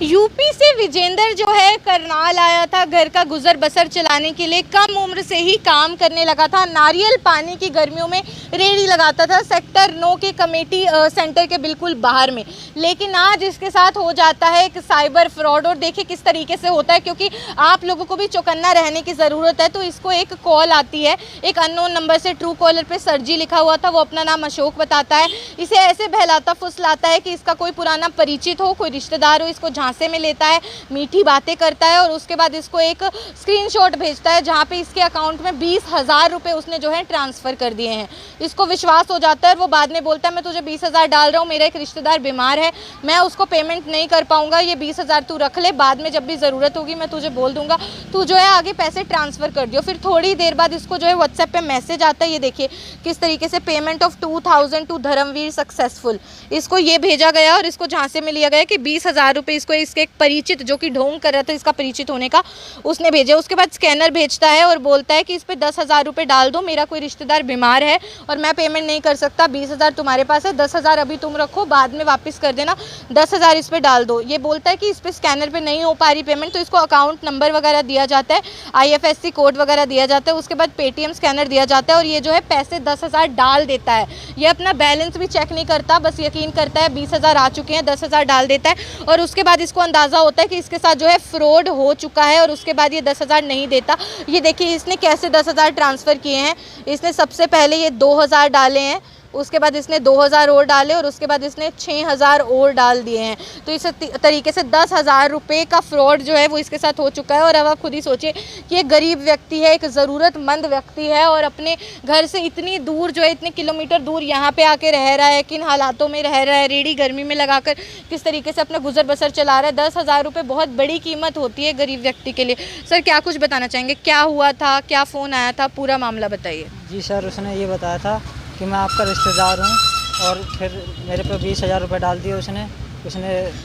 UP से विजेंदर जो है करनाल आया था घर का गुजर बसर चलाने के लिए। कम उम्र से ही काम करने लगा था। नारियल पानी की गर्मियों में रेड़ी लगाता था सेक्टर 9 के कमेटी सेंटर के बिल्कुल बाहर में। लेकिन आज इसके साथ हो जाता है एक साइबर फ्रॉड। और देखिए किस तरीके से होता है, क्योंकि आप लोगों को भी चौकन्ना रहने की ज़रूरत है। तो इसको एक कॉल आती है एक अननोन नंबर से। ट्रू कॉलर पे सरजी लिखा हुआ था, वो अपना नाम अशोक बताता है। इसे ऐसे बहलाता फुसलाता है कि इसका कोई पुराना परिचित हो, कोई रिश्तेदार हो, इसको झांसे में लेता है, मीठी बातें करता है और उसके बाद इसको एक स्क्रीनशॉट भेजता है जहां पे इसके अकाउंट में 20,000 रुपये उसने जो है ट्रांसफ़र कर दिए हैं। इसको विश्वास हो जाता है और वो बाद में बोलता है मैं तुझे 20,000 डाल रहा हूँ, मेरा एक रिश्तेदार बीमार है, मैं उसको पेमेंट नहीं कर पाऊँगा, ये 20,000 तू रख ले, बाद में जब भी ज़रूरत होगी मैं तुझे बोल दूँगा, तू जो है आगे पैसे ट्रांसफ़र कर दियो। फिर थोड़ी देर बाद इसको जो है व्हाट्सएप पे मैसेज आता है। ये देखिए किस तरीके से payment of 2,000 to Dharmvir successful, इसको ये भेजा गया और इसको झांसे में लिया गया कि 20,000 रुपये इसको इसके एक परिचित जो कि ढोंग कर रहा था इसका परिचित होने का, उसने भेजे। उसके बाद स्कैनर भेजता है और बोलता है कि इस पर 10,000 रुपये डाल दो, मेरा कोई रिश्तेदार बीमार है और मैं पेमेंट नहीं कर सकता, 20,000 तुम्हारे पास है, 10,000 अभी तुम रखो, बाद में वापस कर देना, 10,000 इस पर डाल दो। ये बोलता है कि इस पर स्कैनर पे नहीं हो पा रही पेमेंट, तो इसको अकाउंट नंबर वगैरह दिया जाता है, IFSC कोड वगैरह दिया जाता है, उसके बाद पेटीएम स्कैनर दिया जाता है और ये जो है पैसे 10,000 डाल देता है। ये अपना बैलेंस भी चेक नहीं करता, बस यकीन करता है 20,000 आ चुके हैं, 10,000 डाल देता है और उसके बाद इसको अंदाज़ा होता है कि इसके साथ जो है फ्रॉड हो चुका है और उसके बाद ये 10,000 नहीं देता। ये देखिए इसने कैसे 10,000 ट्रांसफ़र किए हैं। इसने सबसे पहले ये 2,000 डाले हैं, उसके बाद इसने 2,000 और डाले और उसके बाद इसने 6,000 और डाल दिए हैं। तो इस तरीके से 10,000 रुपये का फ्रॉड जो है वो इसके साथ हो चुका है। और अब आप खुद ही सोचिए कि एक गरीब व्यक्ति है, एक ज़रूरतमंद व्यक्ति है और अपने घर से इतनी दूर जो है, इतने किलोमीटर दूर यहाँ पे आके रह रहा है, किन हालातों में रह रहा है, रेड़ी गर्मी में लगाकर किस तरीके से अपना गुजर बसर चला रहा है। 10,000 रुपये बहुत बड़ी कीमत होती है गरीब व्यक्ति के लिए। सर क्या कुछ बताना चाहेंगे, क्या हुआ था, क्या फ़ोन आया था, पूरा मामला बताइए। जी सर, उसने ये बताया था कि मैं आपका रिश्तेदार हूँ और फिर मेरे पे 20,000 रुपये डाल दिए उसने।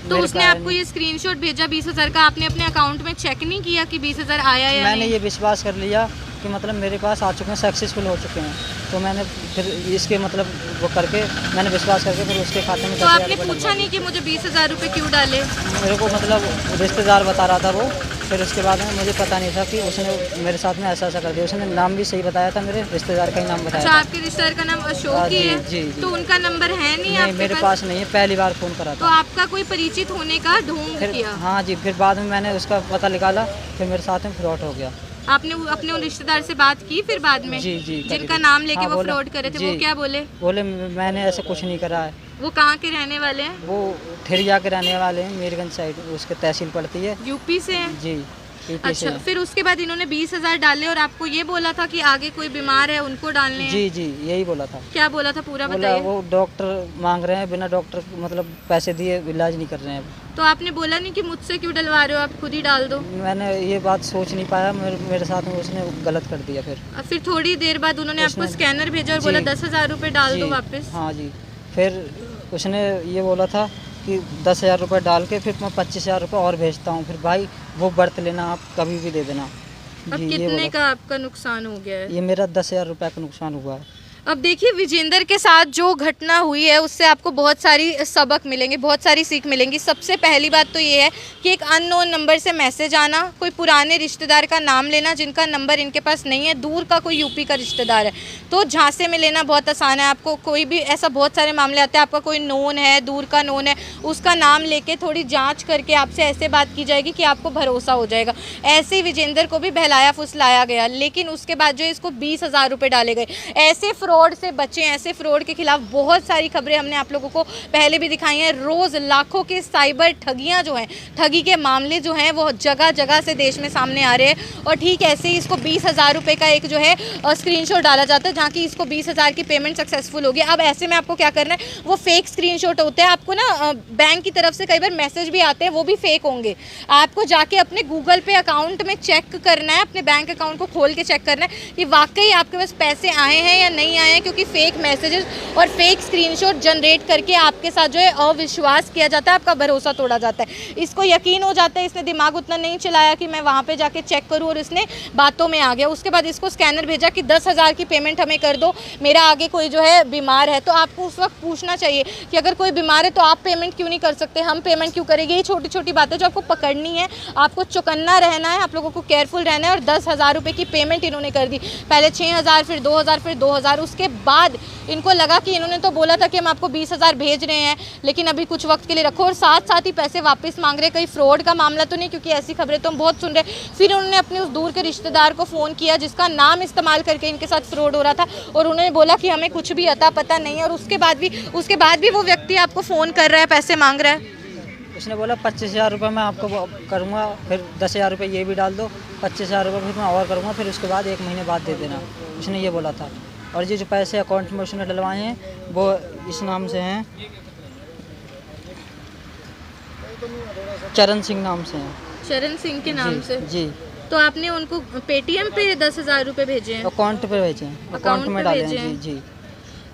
तो उसने आपको ये स्क्रीनशॉट भेजा 20,000 का, आपने अपने अकाउंट में चेक नहीं किया कि 20,000 आया या मैंने नहीं? ये विश्वास कर लिया कि मतलब मेरे पास आ चुके हैं, सक्सेसफुल हो चुके हैं। तो मैंने फिर इसके मतलब वो करके मैंने विश्वास करके फिर उसके खाते में। तो आपने पूछा नहीं कि मुझे 20,000 रुपये क्यों डाले? मेरे को मतलब रिश्तेदार बता रहा था वो। फिर उसके बाद में मुझे पता नहीं था कि उसने मेरे साथ में ऐसा कर दिया। उसने नाम भी सही बताया था, मेरे रिश्तेदार का ही नाम बताया। अच्छा, आपके रिश्तेदार का नाम अशोक ही है? जी। तो उनका नंबर है नहीं आपके मेरे पास नहीं है, पहली बार फ़ोन करा तो था। आपका कोई परिचित होने का ढोंग किया? हाँ जी, फिर बाद में मैंने उसका पता निकाला, फिर मेरे साथ में फ्रॉड हो गया। आपने अपने उन रिश्तेदार से बात की फिर बाद में? जी जी, जिनका नाम लेके हाँ, वो फ्रॉड करे थे, वो क्या बोले? बोले मैंने ऐसे कुछ नहीं करा है। वो कहाँ के रहने वाले हैं? वो ठेरिया के रहने वाले हैं, मीरगंज साइड, उसके तहसील पड़ती है। यूपी से हैं? जी। अच्छा, फिर उसके बाद इन्होंने 20,000 डाले और आपको ये बोला था कि आगे कोई बीमार है उनको डालने हैं? जी जी, यही बोला था। क्या बोला था, पूरा बताइए। वो डॉक्टर मांग रहे हैं, बिना डॉक्टर मतलब पैसे दिए इलाज नहीं कर रहे हैं। तो आपने बोला नहीं कि मुझसे क्यों डलवा रहे हो, आप खुद ही डाल दो? मैंने ये बात सोच नहीं पाया, मेरे साथ में उसने गलत कर दिया। फिर थोड़ी देर बाद उन्होंने आपको स्कैनर भेजा और बोला 10,000 रुपये डाल दो वापस? हाँ जी। फिर उसने ये बोला था कि 10,000 रुपये डाल के फिर मैं 25,000 रुपये और भेजता हूँ, फिर भाई वो बर्त लेना, आप कभी भी दे देना। अब कितने का आपका नुकसान हो गया है? ये मेरा 10,000 रुपये का नुकसान हुआ है। अब देखिए विजेंदर के साथ जो घटना हुई है उससे आपको बहुत सारी सबक मिलेंगे, बहुत सारी सीख मिलेंगी। सबसे पहली बात तो ये है कि एक अननोन नंबर से मैसेज आना, कोई पुराने रिश्तेदार का नाम लेना जिनका नंबर इनके पास नहीं है, दूर का कोई यूपी का रिश्तेदार है, तो झांसे में लेना बहुत आसान है। आपको कोई भी ऐसा बहुत सारे मामले आते हैं, आपका कोई नोन है, दूर का नोन है, उसका नाम लेके थोड़ी जाँच करके आपसे ऐसे बात की जाएगी कि आपको भरोसा हो जाएगा। ऐसे ही विजेंदर को भी बहलाया फुसलाया गया, लेकिन उसके बाद जो इसको 20,000 रुपये डाले गए। ऐसे फ्रॉड से बचें, ऐसे फ्रॉड के खिलाफ बहुत सारी खबरें हमने आप लोगों को पहले भी दिखाई हैं। रोज़ लाखों के साइबर ठगियां जो हैं, ठगी के मामले जो हैं वो जगह जगह से देश में सामने आ रहे हैं। और ठीक ऐसे ही इसको 20,000 रुपये का एक जो है स्क्रीनशॉट डाला जाता है जहाँ की इसको 20,000 की पेमेंट सक्सेसफुल होगी। अब ऐसे में आपको क्या करना है, वो फेक स्क्रीनशॉट होते हैं, आपको ना बैंक की तरफ से कई बार मैसेज भी आते हैं, वो भी फेक होंगे। आपको जाके अपने गूगल पे अकाउंट में चेक करना है, अपने बैंक अकाउंट को खोल के चेक करना है कि वाकई आपके पास पैसे आए हैं या नहीं आए हैं, क्योंकि फेक मैसेजेस और फेक स्क्रीनशॉट जनरेट करके आपके साथ जो है अविश्वास किया जाता है, आपका भरोसा तोड़ा जाता है। इसको यकीन हो जाता है, इसने दिमाग उतना नहीं चलाया कि मैं वहाँ पे जाके चेक करूँ, और इसने बातों में आ गया। उसके बाद इसको स्कैनर भेजा कि 10,000 की पेमेंट हमें कर दो, मेरा आगे कोई जो है बीमार है। तो आपको उस वक्त पूछना चाहिए कि अगर कोई बीमार है तो आप पेमेंट क्यों नहीं कर सकते, हम पेमेंट क्यों करेंगे। ये छोटी छोटी बातें जो आपको पकड़नी है, आपको चौकन्ना रहना है, आप लोगों को केयरफुल रहना है। और 10,000 रुपये की पेमेंट इन्होंने कर दी, पहले 6,000, फिर 2,000, फिर 2,000। उसके बाद इनको लगा कि इन्होंने तो बोला था कि हम आपको 20,000 भेज रहे हैं, लेकिन अभी कुछ वक्त के लिए रखो, और साथ साथ ही पैसे वापस मांग रहे। कहीं फ्रॉड का मामला तो नहीं, क्योंकि ऐसी खबरें तो हम बहुत सुन रहे। फिर उन्होंने अपने उस दूर के रिश्तेदार को फ़ोन किया जिसका नाम इस्तेमाल करके इनके साथ फ्रॉड हो रहा था, और उन्होंने बोला कि हमें कुछ भी अता पता नहीं है। और उसके बाद भी वो व्यक्ति आपको फ़ोन कर रहा है, पैसे मांग रहा है। उसने बोला 25,000 रुपये मैं आपको करूँगा, फिर 10,000 रुपये ये भी डाल दो, 25,000 रुपये फिर मैं और करूँगा, फिर उसके बाद 1 महीने बाद दे देना, उसने ये बोला था। और ये जो पैसे अकाउंट में उसने डलवाए हैं वो इस नाम से हैं, चरण सिंह नाम से हैं। चरण सिंह के नाम से? जी। तो आपने उनको पेटीएम पे 10,000 रुपये भेजे हैं? अकाउंट पे भेजे हैं, अकाउंट में डाले हैं। जी जी।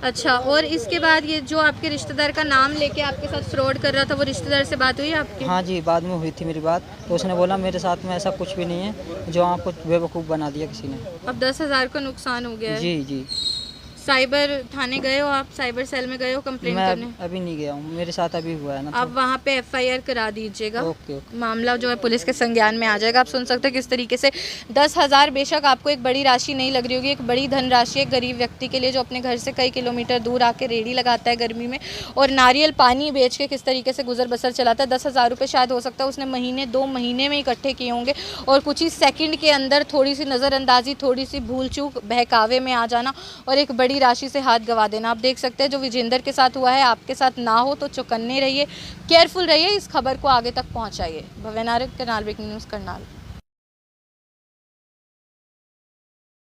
अच्छा, और इसके बाद ये जो आपके रिश्तेदार का नाम लेके आपके साथ फ्रॉड कर रहा था, वो रिश्तेदार से बात हुई आपकी? हाँ जी, बाद में हुई थी मेरी बात, तो उसने बोला मेरे साथ में ऐसा कुछ भी नहीं है, जो आपको बेवकूफ़ बना दिया किसी ने। अब 10,000 का नुकसान हो गया है। जी जी। साइबर थाने गए हो आप, साइबर सेल में गए हो कंप्लेंट करने? मैं अभी नहीं गया हूँ, मेरे साथ अभी हुआ है ना। आप वहाँ पे FIR करा दीजिएगा। Okay okay. मामला जो है पुलिस के संज्ञान में आ जाएगा। आप सुन सकते हैं किस तरीके से 10,000 बेशक आपको एक बड़ी राशि नहीं लग रही होगी, एक बड़ी धनराशि है गरीब व्यक्ति के लिए, जो अपने घर से कई किलोमीटर दूर आके रेडी लगाता है गर्मी में, और नारियल पानी बेच के किस तरीके से गुजर बसर चलाता है। 10,000 रुपये शायद हो सकता है उसने महीने 2 महीने में इकट्ठे किए होंगे, और कुछ ही सेकंड के अंदर थोड़ी सी नज़रअंदाजी, थोड़ी सी भूल चूक, बहकावे में आ जाना और एक बड़ी राशि से हाथ गवा देना। आप देख सकते हैं जो विजेंदर के साथ हुआ है, आपके साथ ना हो तो चौकन्ने रहिए, केयरफुल रहिए, इस खबर को आगे तक पहुंचाइए। भवेनारक करनाल ब्रेकिंग न्यूज़ करनाल।